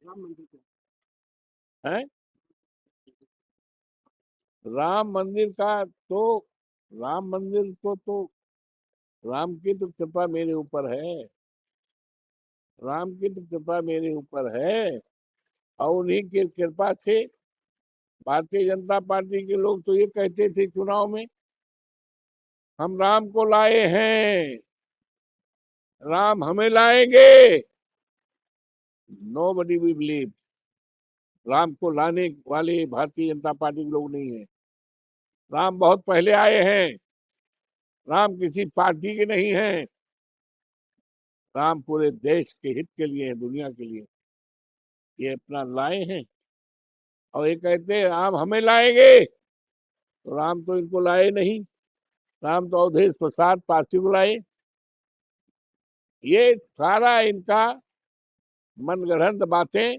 राम मंदिर है। राम मंदिर का तो, राम मंदिर को तो राम की तो कृपा मेरे ऊपर है। राम की तो कृपा मेरे ऊपर है। और उन्हीं की कृपा से भारतीय जनता पार्टी के लोग तो ये कहते थे चुनाव में, हम राम को लाए हैं, राम हमें लाएंगे। Nobody we believe. Ram को लाने वाले भारतीय जनता पार्टी के लोग नहीं है। राम बहुत पहले आए हैं। राम किसी पार्टी के नहीं हैं। राम पूरे देश के हित के लिए है, दुनिया के लिए ये अपना लाए हैं। और ये कहते हैं राम हमें लाएंगे, तो राम तो इनको लाए नहीं। राम तो अवधेश प्रसाद पार्टी को लाए। ये सारा इनका मनगढ़ंत बातें,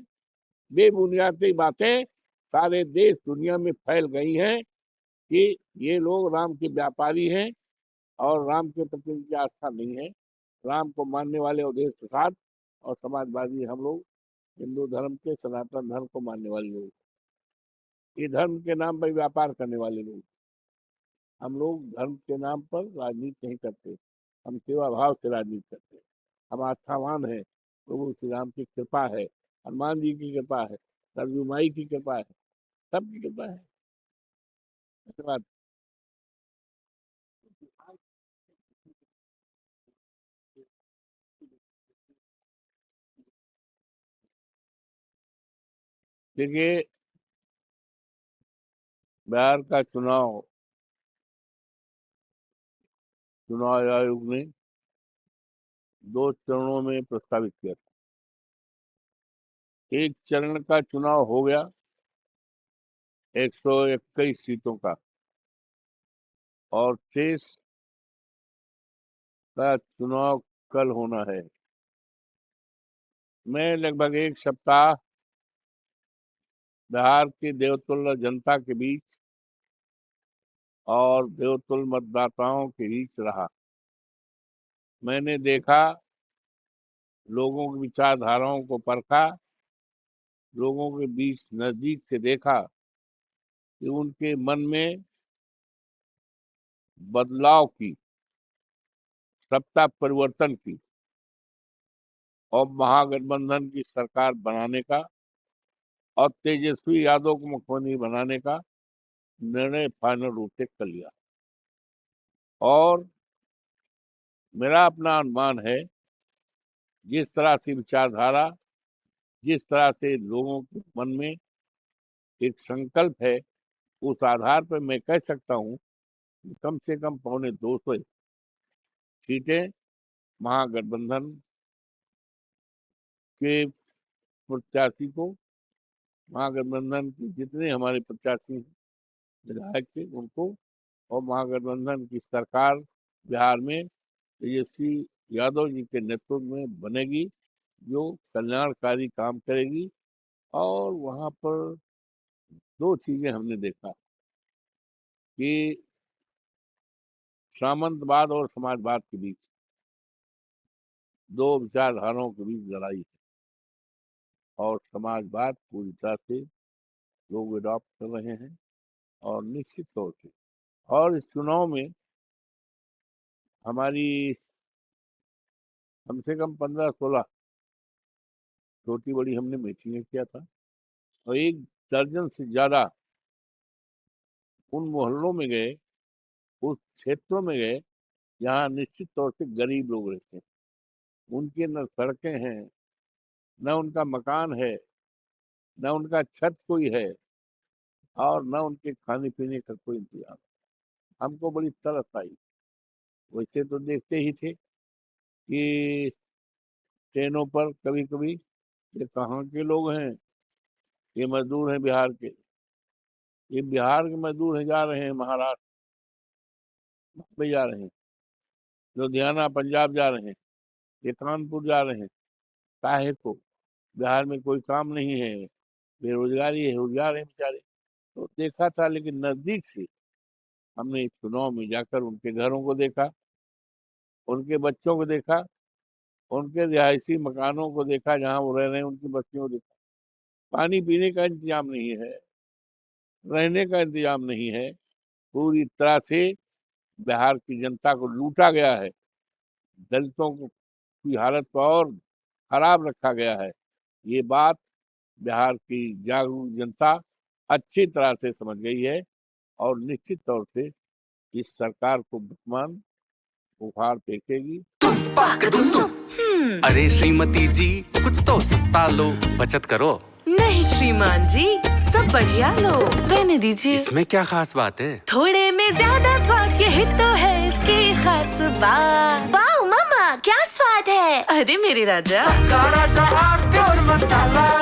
बेबुनियादी बातें सारे देश दुनिया में फैल गई हैं कि ये लोग राम के व्यापारी हैं और राम के प्रति उनकी आस्था नहीं है। राम को मानने वाले अवधेश प्रसाद और समाजवादी हम लोग, हिंदू धर्म के सनातन धर्म को मानने वाले लोग, ये धर्म के नाम पर व्यापार करने वाले लोग। हम लोग धर्म के नाम पर राजनीति नहीं करते। हम सेवा भाव से राजनीति करते हैं। हम आस्थावान हैं। प्रभु श्री राम की कृपा है, हनुमान जी की कृपा है, सरजू माई की कृपा है, सबकी कृपा है। धन्यवाद। देखिए, बिहार का चुनाव चुनाव आयोग ने 2 चरणों में प्रस्तावित किया था। एक चरण का चुनाव हो गया 121 सीटों का, और शेष का चुनाव कल होना है। मैं लगभग एक सप्ताह बिहार की देवतुल्य जनता के बीच और देवतुल्य मतदाताओं के बीच रहा। मैंने देखा, लोगों की विचारधाराओं को परखा, लोगों के बीच नजदीक से देखा कि उनके मन में बदलाव की, सत्ता परिवर्तन की और महागठबंधन की सरकार बनाने का और तेजस्वी यादव को मुख्यमंत्री बनाने का निर्णय फाइनल रूप से कर लिया। और मेरा अपना अनुमान है, जिस तरह से विचारधारा, जिस तरह से लोगों के मन में एक संकल्प है, उस आधार पर मैं कह सकता हूं कि कम से कम 250 सीटें महागठबंधन के प्रत्याशी को, महागठबंधन के जितने हमारे प्रत्याशी हैं, विधायक थे उनको, और महागठबंधन की सरकार बिहार में तेजस्वी यादव जी के नेतृत्व में बनेगी, जो कल्याणकारी काम करेगी। और वहां पर दो चीजें हमने देखा कि सामंतवाद और समाजवाद के बीच, दो विचारधाराओं के बीच लड़ाई है, और समाजवाद पूरी तरह से लोग अडॉप्ट कर रहे हैं। और निश्चित तौर से, और इस चुनाव में हमारी कम से कम 15-16 छोटी बड़ी हमने मीटिंगें किया था, और 1 दर्जन से ज्यादा उन मोहल्लों में गए, उस क्षेत्रों में गए जहाँ निश्चित तौर से गरीब लोग रहते हैं। उनके न सड़कें हैं, न उनका मकान है, न उनका छत कोई है, और न उनके खाने पीने का कोई इंतजाम। हमको बड़ी तरस आई। वैसे तो देखते ही थे कि ट्रेनों पर कभी कभी, ये कहाँ के लोग हैं, ये मजदूर हैं बिहार के, ये बिहार के मजदूर हैं, जा रहे हैं महाराष्ट्र में, जा रहे हैं लुधियाना पंजाब, जा रहे हैं ये कानपुर, जा रहे हैं। काहे को? बिहार में कोई काम नहीं है, बेरोजगारी है, रोजगार है बेचारे। तो देखा था, लेकिन नजदीक से हमने इस चुनाव में जाकर उनके घरों को देखा, उनके बच्चों को देखा, उनके रिहायशी मकानों को देखा, जहाँ वो रह रहे हैं, उनकी बस्तियों को देखा। पानी पीने का इंतजाम नहीं है, रहने का इंतजाम नहीं है। पूरी तरह से बिहार की जनता को लूटा गया है। दलितों की हालत को और खराब रखा गया है। ये बात बिहार की जागरूक जनता अच्छी तरह से समझ गई है और निश्चित तौर से इस सरकार को वर्तमान उखाड़ फेंकेगी। अरे श्रीमती जी, कुछ तो सस्ता लो, बचत करो। नहीं श्रीमान जी, सब बढ़िया लो, रहने दीजिए। इसमें क्या खास बात है? थोड़े में ज्यादा स्वाद, यही तो है इसकी खास बात। वाओ मम्मा, क्या स्वाद है। अरे मेरे राजा, सबका राजा और प्योर मसाला।